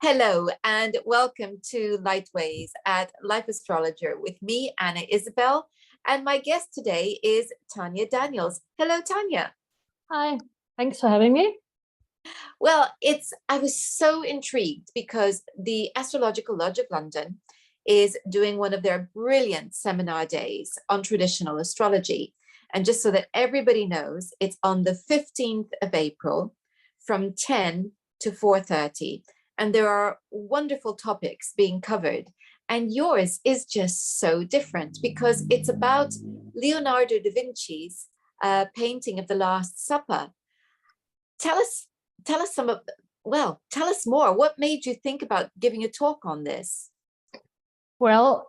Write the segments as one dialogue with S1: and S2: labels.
S1: Hello and welcome to Lightways at Life Astrologer with me, Anna Isabel, and my guest today is Tania Daniels. Hello, Tania.
S2: Hi, thanks for having me.
S1: Well, I was so intrigued because the Astrological Lodge of London is doing one of their brilliant seminar days on traditional astrology. And just so that everybody knows, it's on the 15th of April from 10 to 4:30. And there are wonderful topics being covered. And yours is just so different because it's about Leonardo da Vinci's painting of the Last Supper. Tell us, tell us more. What made you think about giving a talk on this?
S2: Well,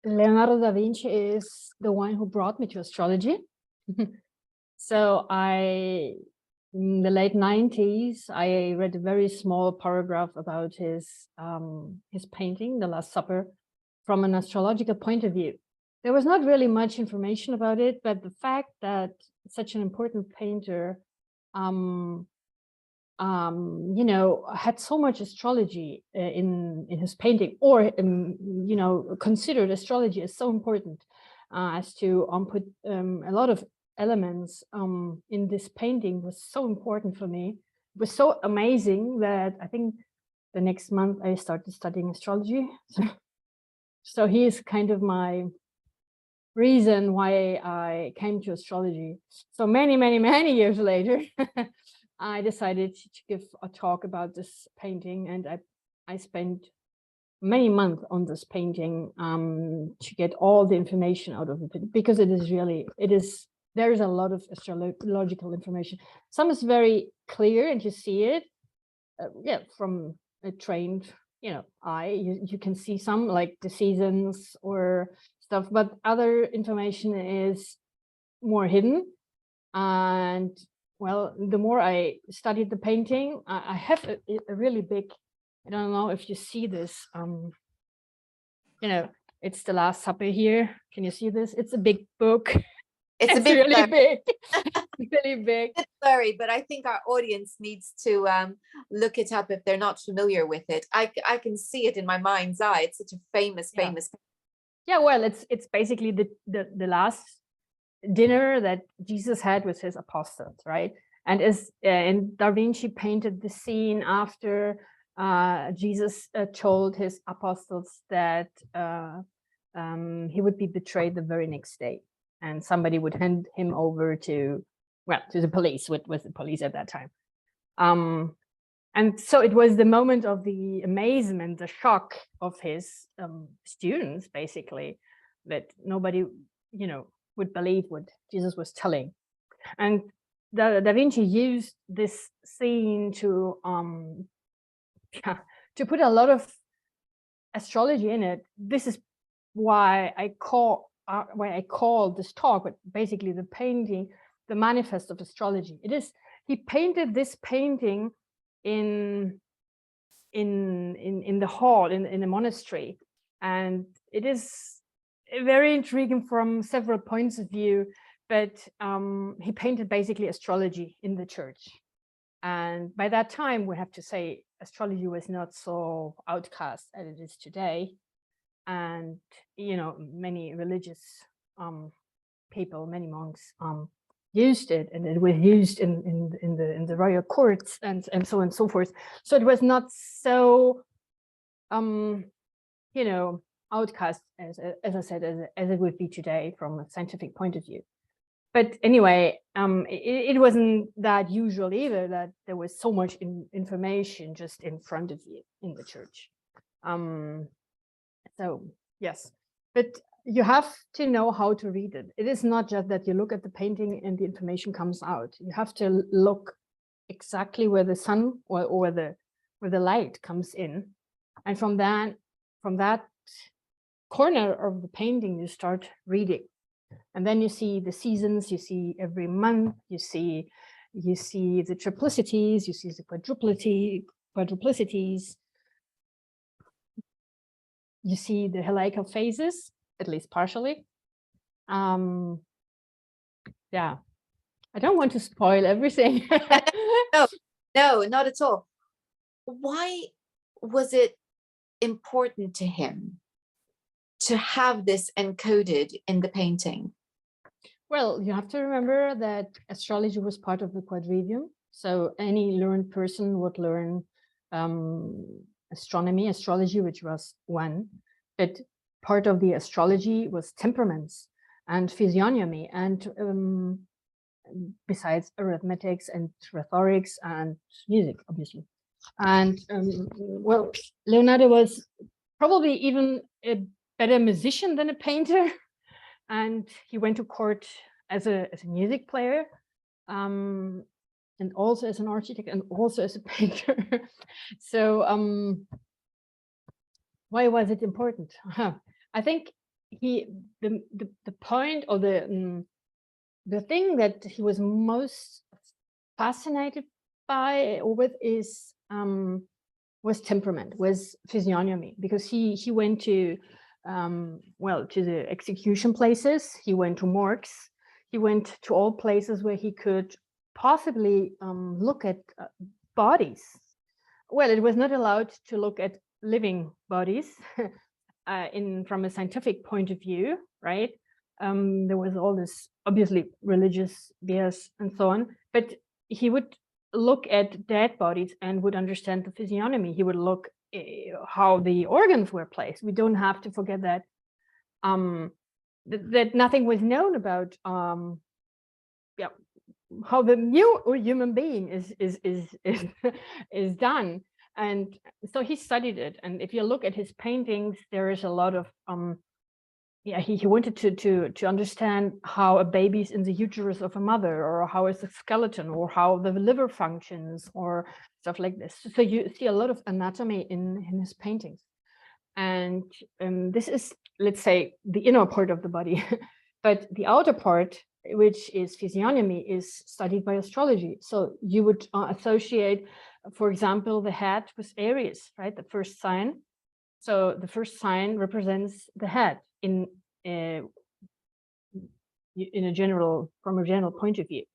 S2: Leonardo da Vinci is the one who brought me to astrology. So in the late 90s, I read a very small paragraph about his painting, The Last Supper, from an astrological point of view. There was not really much information about it, but the fact that such an important painter, had so much astrology in his painting, or considered astrology as so important as to put a lot of elements in this painting was so important for me. It was so amazing that I think the next month I started studying astrology. So he is kind of my reason why I came to astrology. So many years later, I decided to give a talk about this painting, and I spent many months on this painting to get all the information out of it, because there is a lot of astrological information. Some is very clear and you see it, from a trained, eye. You can see some, like the seasons or stuff, but other information is more hidden. And well, the more I studied the painting, I have a really big, I don't know if you see this, it's The Last Supper here. Can you see this? It's a big book.
S1: It's
S2: really big. Really big.
S1: It's blurry, but I think our audience needs to look it up if they're not familiar with it. I can see it in my mind's eye. It's such a famous.
S2: Yeah, well, it's basically the last dinner that Jesus had with his apostles, right? And and Da Vinci painted the scene after Jesus told his apostles that he would be betrayed the very next day, and somebody would hand him over to the police, with the police at that time. And so it was the moment of the amazement, the shock of his students, basically, that nobody, would believe what Jesus was telling. And Da Vinci used this scene to put a lot of astrology in it. This is why I call this talk, but basically the painting, the manifest of astrology. He painted this painting in the hall in the monastery, and it is very intriguing from several points of view. But he painted basically astrology in the church, and by that time, we have to say, astrology was not so outcast as it is today, and many religious people, many monks used it, and it was used in the royal courts and so on and so forth. So it was not so outcast as I said, as it would be today from a scientific point of view. But anyway, it wasn't that usual either, that there was so much information just in front of you in the church. So yes, but you have to know how to read it. It is not just that you look at the painting and the information comes out. You have to look exactly where the sun or where the light comes in, and from that corner of the painting you start reading, and then you see the seasons. You see every month. You see the triplicities. You see the quadruplicities. You see the heliacal phases, at least partially. Yeah, I don't want to spoil everything.
S1: No, not at all. Why was it important to him to have this encoded in the painting?
S2: Well, you have to remember that astrology was part of the quadrivium. So any learned person would learn astronomy, astrology, which was one. But part of the astrology was temperaments and physiognomy, and besides arithmetics and rhetorics and music, obviously. And well, Leonardo was probably even a better musician than a painter. And he went to court as a music player, and also as an architect, and also as a painter. So why was it important? I think the point, or the thing that he was most fascinated by or with is was temperament, was physiognomy, because he went to well, to the execution places, he went to morgues, he went to all places where he could possibly look at bodies. Well, it was not allowed to look at living bodies from a scientific point of view, right? There was all this, obviously, religious bias and so on, but he would look at dead bodies and would understand the physiognomy. He would look how the organs were placed. We don't have to forget that that nothing was known about yeah, how the new human being is done. And so he studied it. And if you look at his paintings, there is a lot of yeah, he wanted to understand how a baby's in the uterus of a mother, or how is the skeleton, or how the liver functions, or stuff like this. So you see a lot of anatomy in his paintings. And this is, let's say, the inner part of the body. But the outer part, which is physiognomy, is studied by astrology. So you would associate, for example, the head with Aries, right? The first sign. So the first sign represents the head in a general, from a general point of view.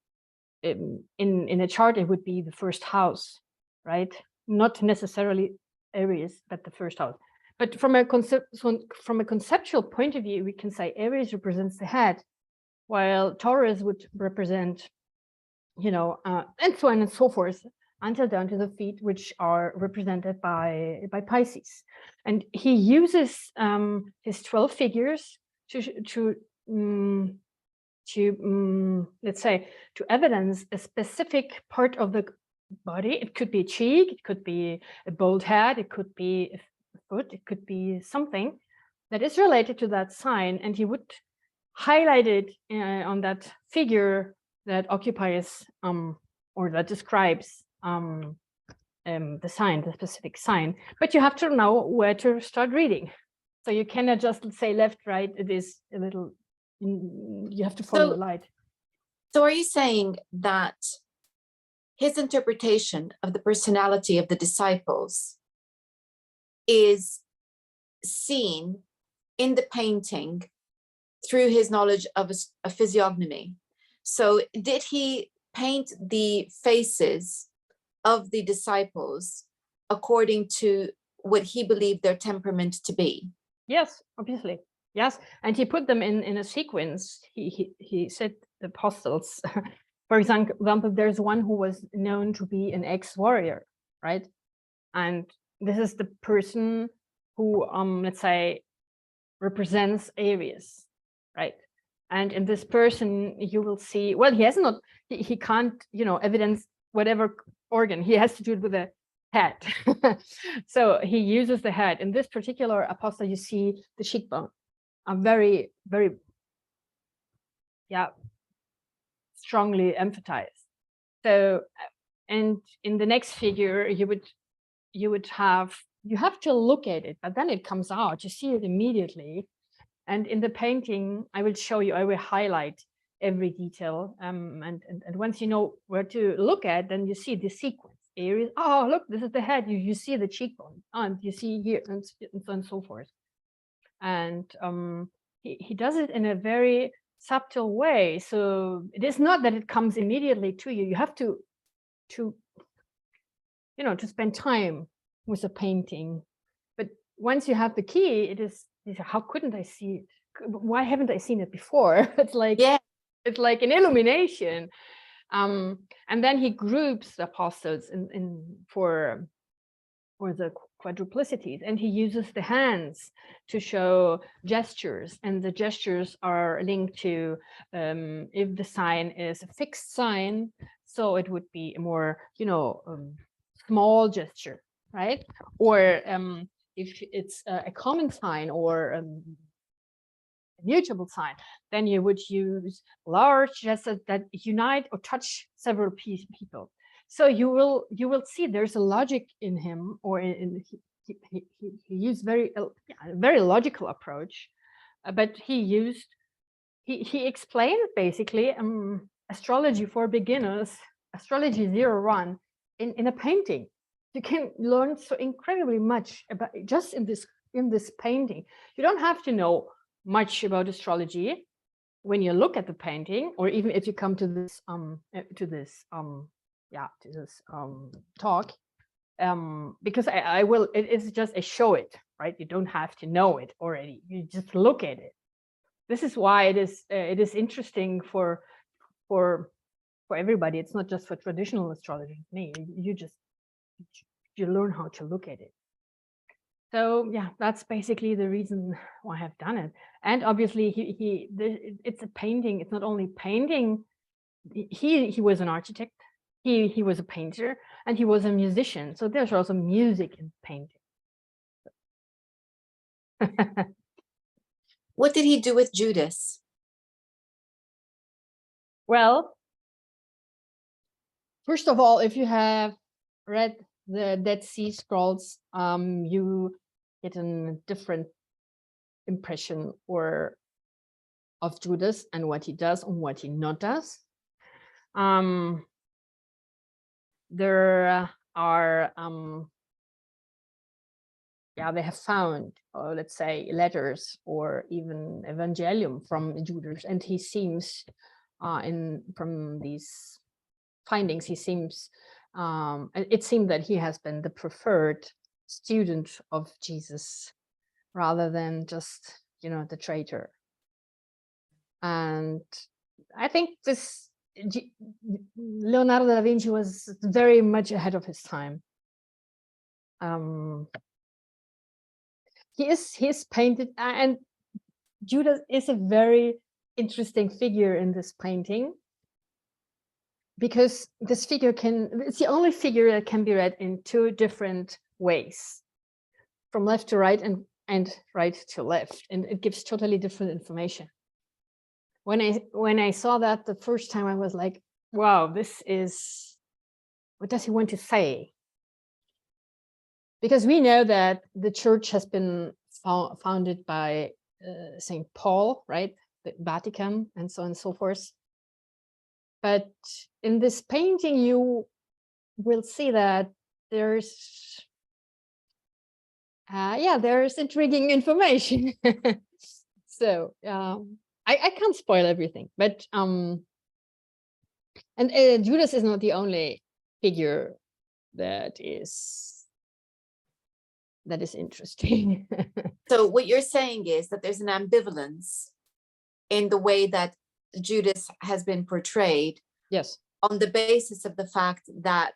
S2: In a chart, it would be the first house, right? Not necessarily Aries, but the first house. But from a conceptual point of view, we can say Aries represents the head, while Taurus would represent, and so on and so forth, until down to the feet, which are represented by Pisces. And he uses his 12 figures to let's say, to evidence a specific part of the body. It could be a cheek, it could be a bald head, it could be a foot, it could be something that is related to that sign, and he would highlight it on that figure that occupies or that describes the sign, the specific sign. But you have to know where to start reading. So you cannot just say left, right. It is a little, you have to follow the light.
S1: So are you saying that his interpretation of the personality of the disciples is seen in the painting through his knowledge of a physiognomy? So did he paint the faces of the disciples according to what he believed their temperament to be?
S2: Yes, obviously. Yes, and he put them in a sequence. He said the apostles. For example, there's one who was known to be an ex-warrior, right? And this is the person who, let's say, represents Aries, right? And in this person, you will see, well, he has not, he can't, evidence whatever organ. He has to do it with a head. So he uses the head. In this particular apostle, you see the cheekbone. Very, very, strongly emphasized. So, and in the next figure, you have to look at it, but then it comes out. You see it immediately. And in the painting, I will show you. I will highlight every detail. And once you know where to look at, then you see the sequence. Aries. Oh, look, this is the head. You see the cheekbone, and you see here, and so on and so forth. And he does it in a very subtle way. So it is not that it comes immediately to you. You have to spend time with a painting. But once you have the key, it is, how couldn't I see it? Why haven't I seen it before? It's like,
S1: Yeah.
S2: it's like an illumination. And then he groups the apostles in for the quadruplicities, and he uses the hands to show gestures, and the gestures are linked to if the sign is a fixed sign, so it would be a more, you know, small gesture, right? Or if it's a common sign or mutable sign, then you would use large gestures that unite or touch several people. So you will see there's a logic in him, or he used very logical approach, but he explained basically astrology for beginners, astrology 01 in a painting. You can learn so incredibly much about just in this painting. You don't have to know much about astrology when you look at the painting, or even if you come to this talk, because I will, it's just a show it, right? You don't have to know it already, you just look at it. This is why it is interesting for everybody. It's not just for traditional astrology. You learn how to look at it. So yeah, that's basically the reason why I've done it. And obviously it's a painting. It's not only painting. He was an architect. He was a painter, and he was a musician. So there's also music in painting.
S1: What did he do with Judas?
S2: Well, first of all, if you have read the Dead Sea Scrolls, you get a different impression of Judas and what he does and what he not does. There are they have found, let's say, letters or even evangelium from Judas, and he seems from these findings, he seems it seemed that he has been the preferred student of Jesus rather than just, you know, the traitor. And I think Leonardo da Vinci was very much ahead of his time. He is painted, and Judas is a very interesting figure in this painting, because this figure it's the only figure that can be read in two different ways, from left to right and right to left, and it gives totally different information. When I saw that the first time, I was like, wow, this is, what does he want to say? Because we know that the church has been founded by St. Paul, right? The Vatican and so on and so forth. But in this painting, you will see that there's intriguing information. So I can't spoil everything, but Judas is not the only figure that is interesting.
S1: So what you're saying is that there's an ambivalence in the way that Judas has been portrayed.
S2: Yes.
S1: On the basis of the fact that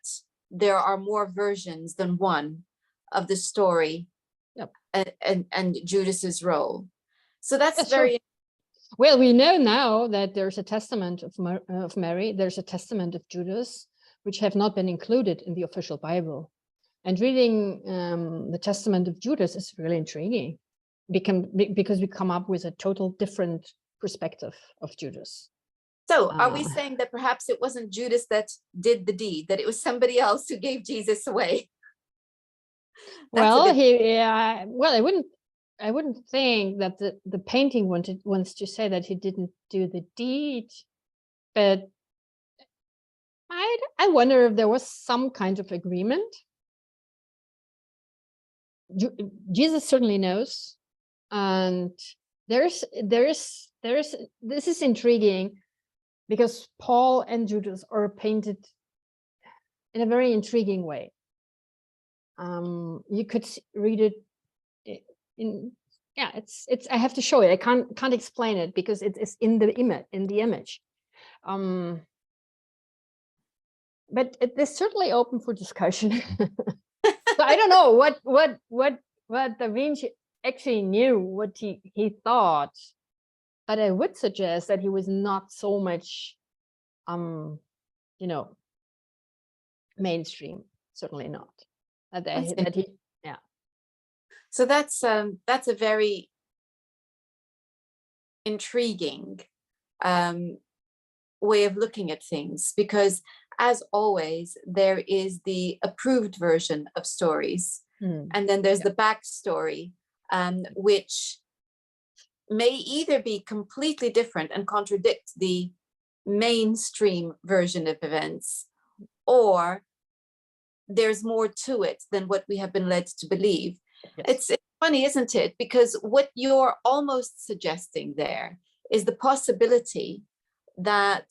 S1: there are more versions than one of the story.
S2: Yep.
S1: and Judas's role. So that's
S2: very
S1: sure.
S2: Well, we know now that there's a testament of Mary, there's a testament of Judas, which have not been included in the official Bible. And reading the testament of Judas is really intriguing, because we come up with a total different perspective of Judas.
S1: So are we saying that perhaps it wasn't Judas that did the deed, that it was somebody else who gave Jesus away?
S2: Well, I wouldn't think that the painting wants to say that he didn't do the deed, but I wonder if there was some kind of agreement. Jesus certainly knows, and this is intriguing, because Paul and Judas are painted in a very intriguing way. You could read it in, yeah, it's I have to show it. I can't explain it because it's in the image. But it is certainly open for discussion. So I don't know what Da Vinci actually knew, what he thought, but I would suggest that he was not so much mainstream, certainly not. That he, yeah.
S1: So that's a very intriguing way of looking at things, because as always, there is the approved version of stories, and then there's the backstory, which may either be completely different and contradict the mainstream version of events, or there's more to it than what we have been led to believe. Yes. It's funny, isn't it? Because what you're almost suggesting there is the possibility that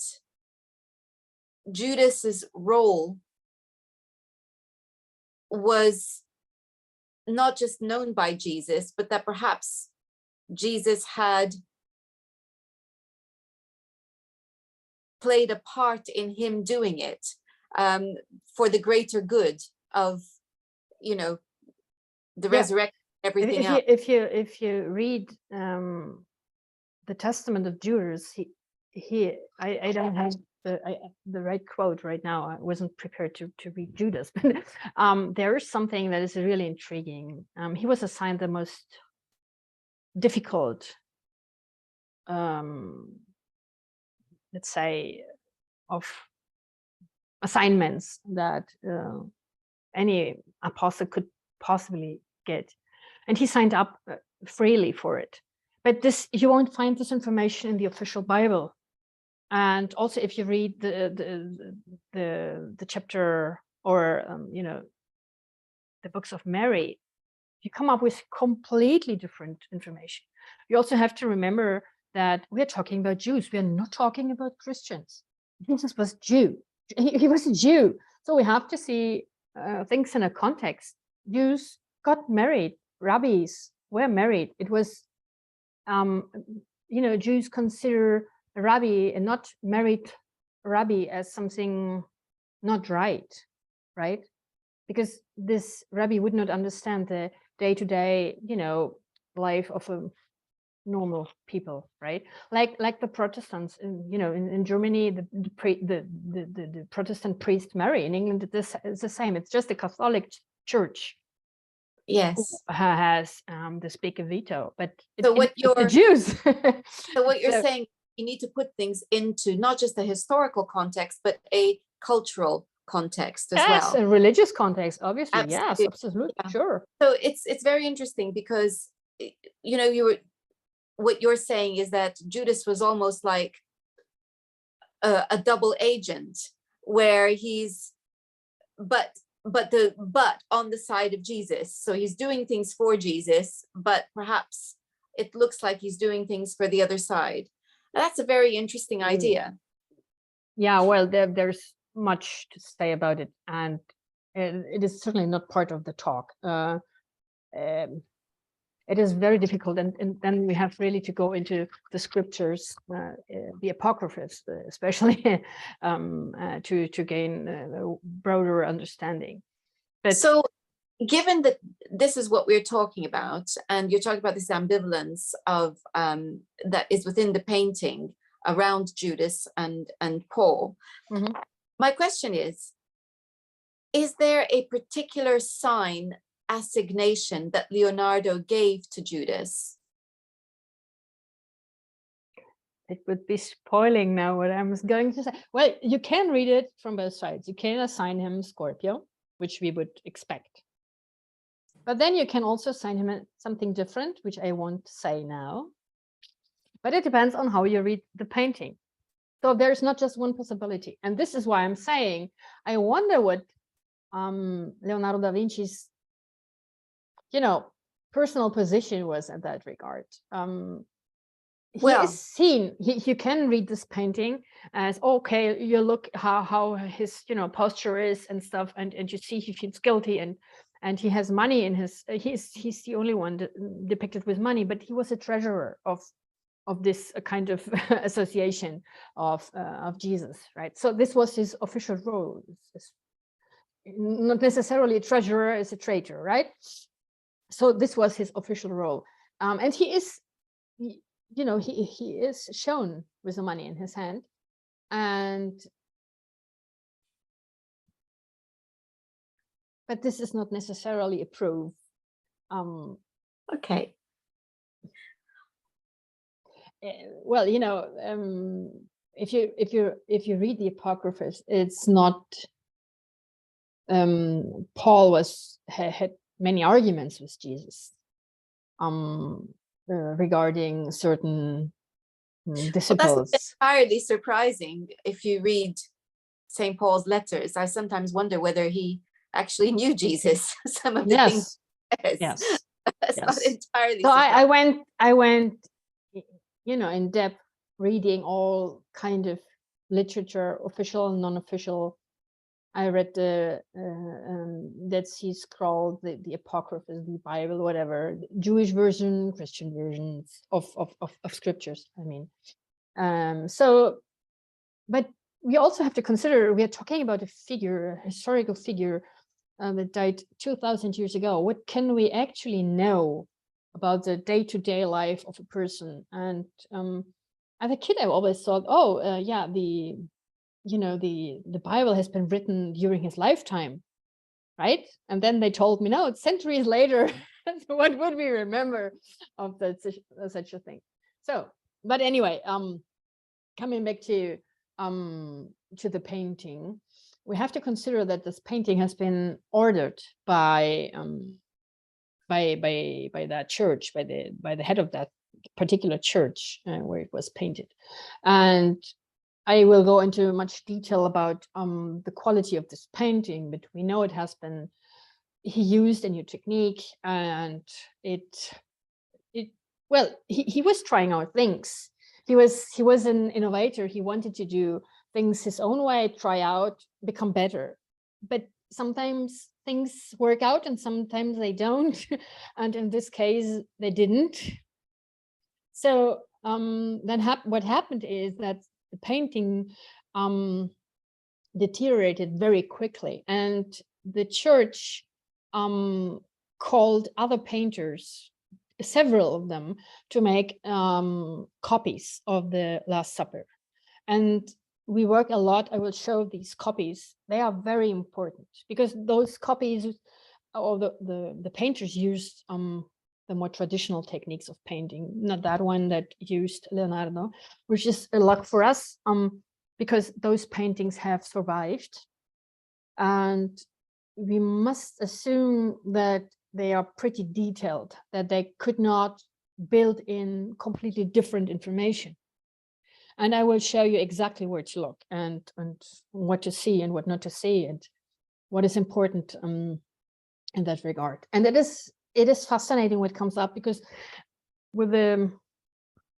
S1: Judas's role was not just known by Jesus, but that perhaps Jesus had played a part in him doing it, for the greater good of, the resurrection, everything else.
S2: If you read the Testament of Judas, I don't have the right quote right now. I wasn't prepared to read Judas, but there is something that is really intriguing. He was assigned the most difficult, let's say, of assignments that any apostle could possibly get, and he signed up freely for it. But you won't find this information in the official Bible. And also, if you read the chapter or the books of Mary, you come up with completely different information. You also have to remember that we're talking about Jews. We are not talking about Christians. Jesus was Jew. He was a Jew. So we have to see things in a context. Jews got married. Rabbis were married. It was, Jews consider a rabbi, a not married rabbi, as something not right? Because this rabbi would not understand the day-to-day, life of a normal people, right? Like the Protestants, in Germany, the Protestant priest marry. In England, this is the same. It's just the Catholic Church,
S1: yes,
S2: has this big veto. But
S1: so what you're
S2: the Jews.
S1: So what you're saying, you need to put things into not just a historical context, but a cultural context as well.
S2: A religious context, obviously. Absolutely. Yes, absolutely, yeah. Sure.
S1: So it's very interesting because what you're saying is that Judas was almost like a double agent, where he's but on the side of Jesus. So he's doing things for Jesus, but perhaps it looks like he's doing things for the other side. And that's a very interesting idea.
S2: Yeah, well, there's much to say about it, and it is certainly not part of the talk. It is very difficult, and then we have really to go into the scriptures, the apocryphs, especially, to gain a broader understanding. But
S1: so, given that this is what we're talking about, and you're talking about this ambivalence of that is within the painting around Judas and Paul, my question is there a particular sign assignation that Leonardo gave to Judas?
S2: It would be spoiling now what I was going to say. Well, you can read it from both sides. You can assign him Scorpio, which we would expect. But then you can also assign him something different, which I won't say now. But it depends on how you read the painting. So there's not just one possibility. And this is why I'm saying, I wonder what Leonardo da Vinci's personal position was in that regard. You can read this painting as, you look how his posture is and stuff, and you see he feels guilty, and and he has money in his. He's the only one depicted with money, but he was a treasurer of this kind of association of Jesus, right? So this was his official role. Not necessarily a treasurer is a traitor, right? So this was his official role, and he is, you know, he is shown with the money in his hand, and but this is not necessarily a proof.
S1: Okay.
S2: Well, you know, if you read the Apocryphas, it's not. Paul had many arguments with Jesus regarding certain disciples.
S1: Well, that's entirely surprising if you read St. Paul's letters. I sometimes wonder whether he actually knew Jesus. Some of the things.
S2: Yes.
S1: That's not entirely.
S2: So I went, you know, in depth reading all kind of literature, official and non-official. I read the Dead Sea Scrolls, the Apocryphas, the Bible, whatever, Jewish version, Christian versions of scriptures. I mean, so, but we also have to consider, we are talking about a figure, a historical figure that died 2,000 years ago. What can we actually know about the day-to-day life of a person? And as a kid, I always thought, oh, yeah, the Bible has been written during his lifetime, right? And then they told me, no, it's centuries later. What would we remember of such a thing? So, but anyway, coming back to the painting, we have to consider that this painting has been ordered by that church, by the head of that particular church where it was painted, and I will go into much detail about the quality of this painting, but we know he used a new technique, and he was trying out things. He was an innovator. He wanted to do things his own way, try out, become better. But sometimes things work out and sometimes they don't. And in this case, they didn't. So then what happened is that the painting deteriorated very quickly, and the church called other painters, several of them, to make copies of the Last Supper. And we work a lot. I will show these copies. They are very important because those copies, or the painters used the more traditional techniques of painting, not that one that used Leonardo, which is a luck for us, because those paintings have survived. And we must assume that they are pretty detailed, that they could not build in completely different information. And I will show you exactly where to look and what to see and what not to see and what is important in that regard. And it is fascinating what comes up, because with the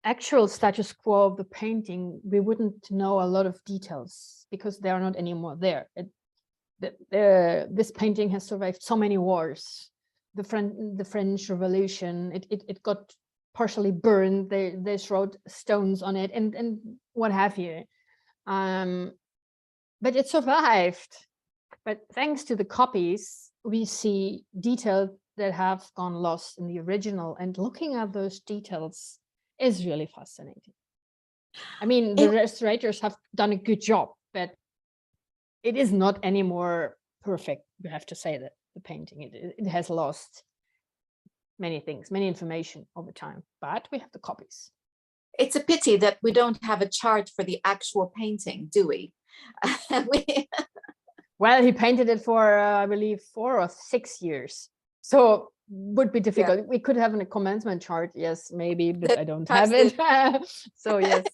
S2: actual status quo of the painting, we wouldn't know a lot of details because they are not anymore there. This painting has survived so many wars. The French Revolution, it got partially burned. They threw stones on it and what have you. But it survived. But thanks to the copies, we see details that have gone lost in the original, and looking at those details is really fascinating. I mean, the restaurators have done a good job, but it is not anymore perfect. We have to say that the painting, it has lost many things, many information over time, but we have the copies.
S1: It's a pity that we don't have a chart for the actual painting, do we?
S2: Well, he painted it for, I believe, 4 or 6 years. So would be difficult. Yeah. We could have a commencement chart, yes, maybe, but I don't have it. So yes.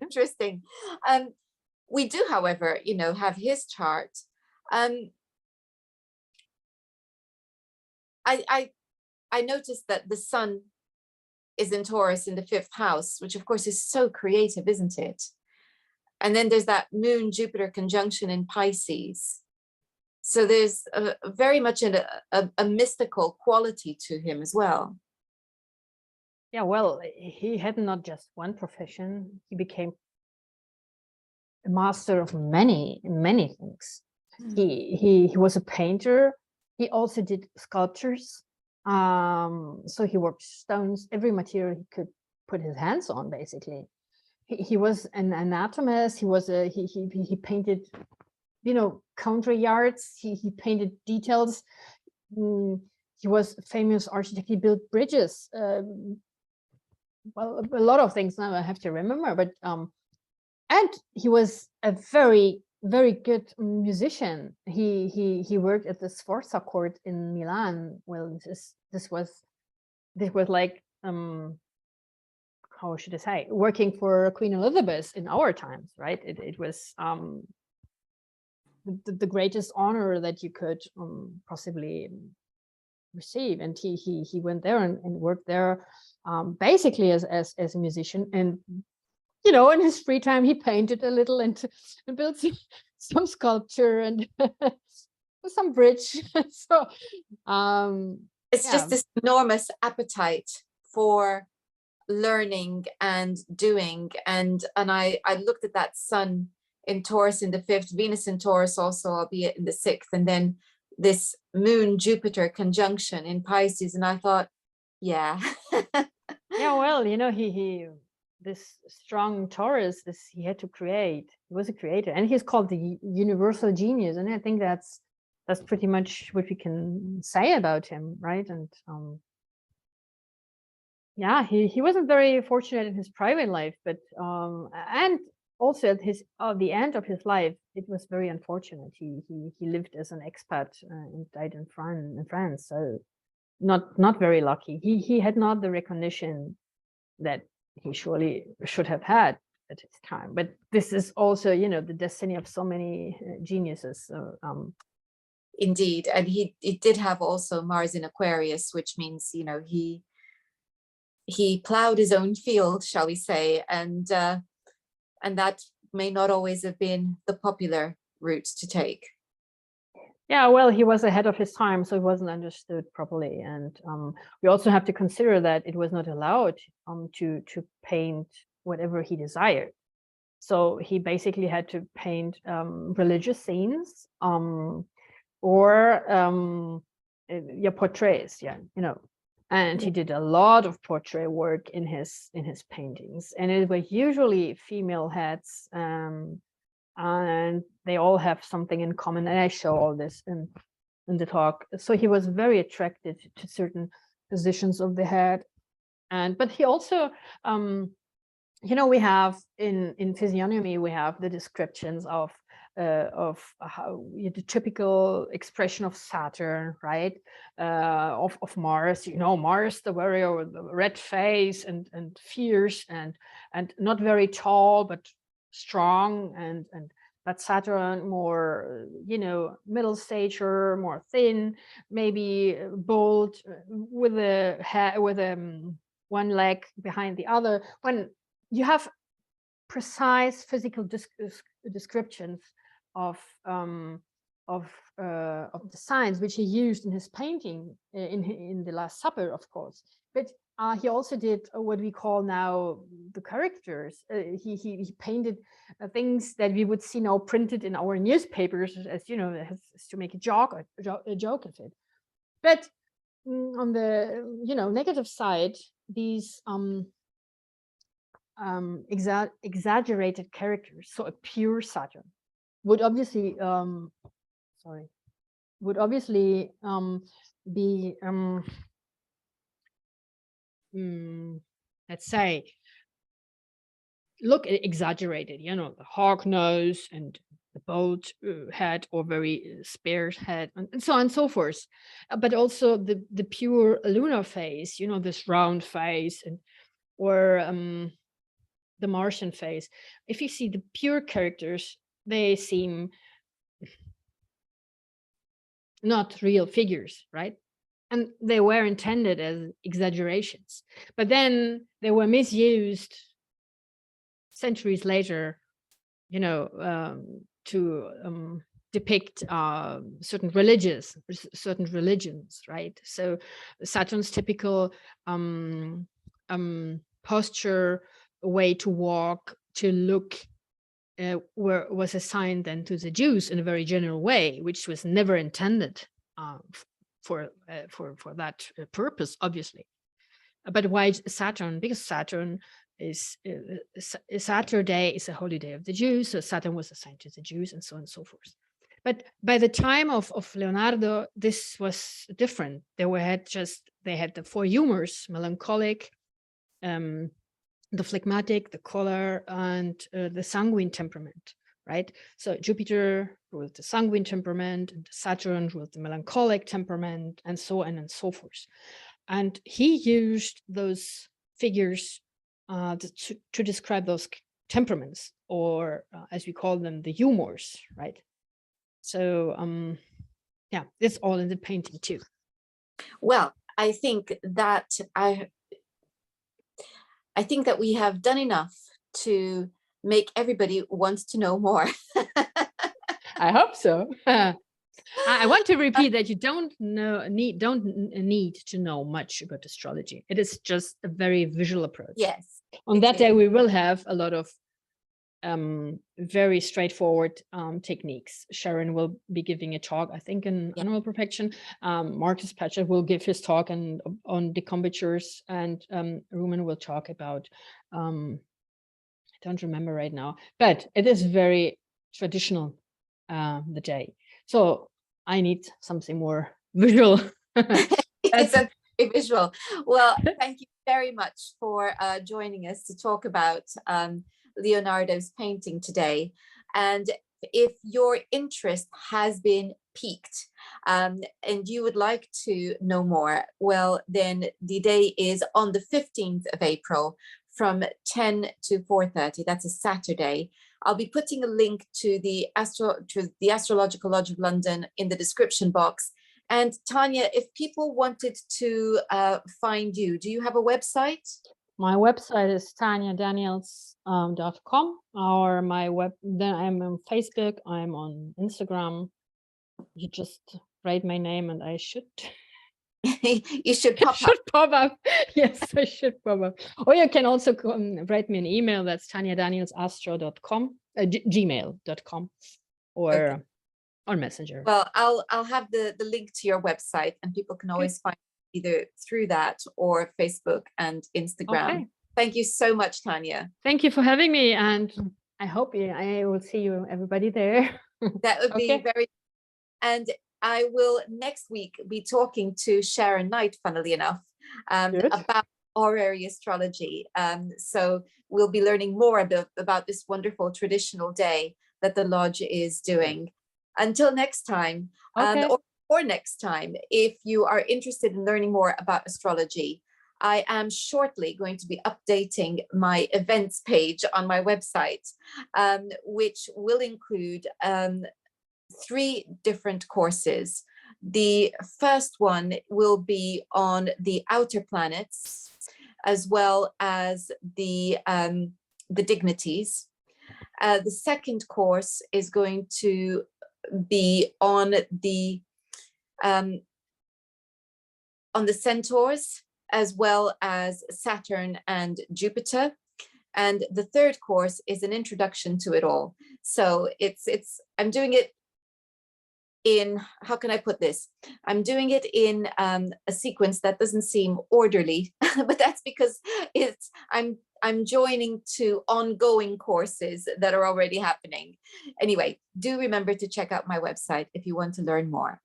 S1: Interesting. We do, however, have his chart. I noticed that the sun is in Taurus in the 5th house, which of course is so creative, isn't it? And then there's that Moon Jupiter conjunction in Pisces. So there's very much a mystical quality to him as well.
S2: Yeah, well, he had not just one profession. He became a master of many things. He was a painter. He also did sculptures. So he worked stones, every material he could put his hands on, basically. He was an anatomist. He painted, country yards. He painted details. He was a famous architect. He built bridges. Well, a lot of things now I have to remember, but and he was a very good musician. He worked at the Sforza court in Milan. Well, this was like how should I say, working for Queen Elizabeth in our times, right? It was the greatest honor that you could possibly receive, and he went there and worked there basically as a musician. And in his free time he painted a little and built some sculpture and some bridge. So
S1: it's just this enormous appetite for learning and doing, and I looked at that sun in Taurus in the 5th, Venus in Taurus also, albeit in the 6th, and then this moon Jupiter conjunction in Pisces, and I thought, yeah.
S2: Yeah, well, he this strong Taurus, he had to create. He was a creator, and he's called the universal genius, and I think that's pretty much what we can say about him, right? And yeah, he wasn't very fortunate in his private life, but and also at the end of his life, it was very unfortunate. He lived as an expat and died in France, so not very lucky. He had not the recognition that he surely should have had at his time. But this is also, the destiny of so many geniuses. So,
S1: indeed, and he did have also Mars in Aquarius, which means he plowed his own field, shall we say, and that may not always have been the popular route to take.
S2: Yeah, well, he was ahead of his time, so it wasn't understood properly. And we also have to consider that it was not allowed to paint whatever he desired. So he basically had to paint religious scenes or portraits, and he did a lot of portrait work in his paintings, and it were usually female heads, and they all have something in common, and I show all this in the talk. So he was very attracted to certain positions of the head, but he also we have in physiognomy, we have the descriptions of how the typical expression of Saturn, right? Of Mars, Mars, the warrior with the red face and fierce and not very tall, but strong, and but Saturn more, middle stature, more thin, maybe bold, with one leg behind the other. When you have precise physical descriptions of the signs which he used in his painting in the Last Supper, of course, but he also did what we call now the characters. He painted things that we would see now printed in our newspapers, as to make a joke of it. But on the negative side, these exaggerated characters, so a pure Saturn would obviously be let's say look exaggerated, the hawk nose and the bold head or very sparse head, and so on and so forth. But also the pure lunar face, this round face, or the Martian face. If you see the pure characters, they seem not real figures, right? And they were intended as exaggerations, but then they were misused centuries later, to depict certain religions, right? So Saturn's typical posture, way to walk, to look, was assigned then to the Jews in a very general way, which was never intended for that purpose, obviously. But why Saturn? Because Saturn is Saturday is a holy day of the Jews, so Saturn was assigned to the Jews, and so on and so forth. But by the time of Leonardo, this was different. They had the four humors: melancholic, the phlegmatic, the choler, and the sanguine temperament, right? So Jupiter ruled the sanguine temperament, and Saturn ruled the melancholic temperament, and so on and so forth. And he used those figures to describe those temperaments, or as we call them, the humors, right? So yeah, it's all in the painting too.
S1: Well, I think that we have done enough to make everybody want to know more.
S2: I hope so. I want to repeat that you don't need to know much about astrology. It is just a very visual approach.
S1: Yes.
S2: On that day, we will have a lot of very straightforward techniques. Sharon will be giving a talk, I think, in animal protection. Marcus Patcher will give his talk on decombatures, and Rumen will talk about, I don't remember right now, but it is very traditional, the day. So I need something more visual.
S1: It's a very visual. Well, thank you very much for joining us to talk about Leonardo's painting today. And if your interest has been piqued and you would like to know more, well, then the day is on the 15th of April from 10 to 4:30. That's a Saturday. I'll be putting a link to the Astrological Lodge of London in the description box. And Tania, if people wanted to find you, do you have a website?
S2: My website is taniadaniels.com, or then I'm on Facebook, I'm on Instagram. You just write my name and I should
S1: You should pop up.
S2: Pop up. Yes, I should pop up. Or you can also write me an email. That's taniadanielsastro.com, gmail.com, or on Messenger.
S1: Well, I'll have the link to your website, and people can always find either through that or Facebook and Instagram.
S2: Okay.
S1: Thank you so much, Tania.
S2: Thank you for having me, and I hope I will see you, everybody there.
S1: That would be very. And I will next week be talking to Sharon Knight, funnily enough, about horary astrology. So we'll be learning more about this wonderful traditional day that the lodge is doing. Until next time, or next time, if you are interested in learning more about astrology, I am shortly going to be updating my events page on my website, which will include 3 different courses. The first one will be on the outer planets, as well as the dignities. The second course is going to be on the centaurs, as well as Saturn and Jupiter. And the third course is an introduction to it all. So I'm doing it in, how can I put this? I'm doing it in a sequence that doesn't seem orderly, but that's because I'm joining 2 ongoing courses that are already happening. Anyway, do remember to check out my website if you want to learn more.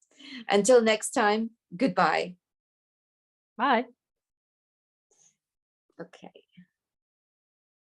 S1: Until next time, goodbye.
S2: Bye.
S1: Okay.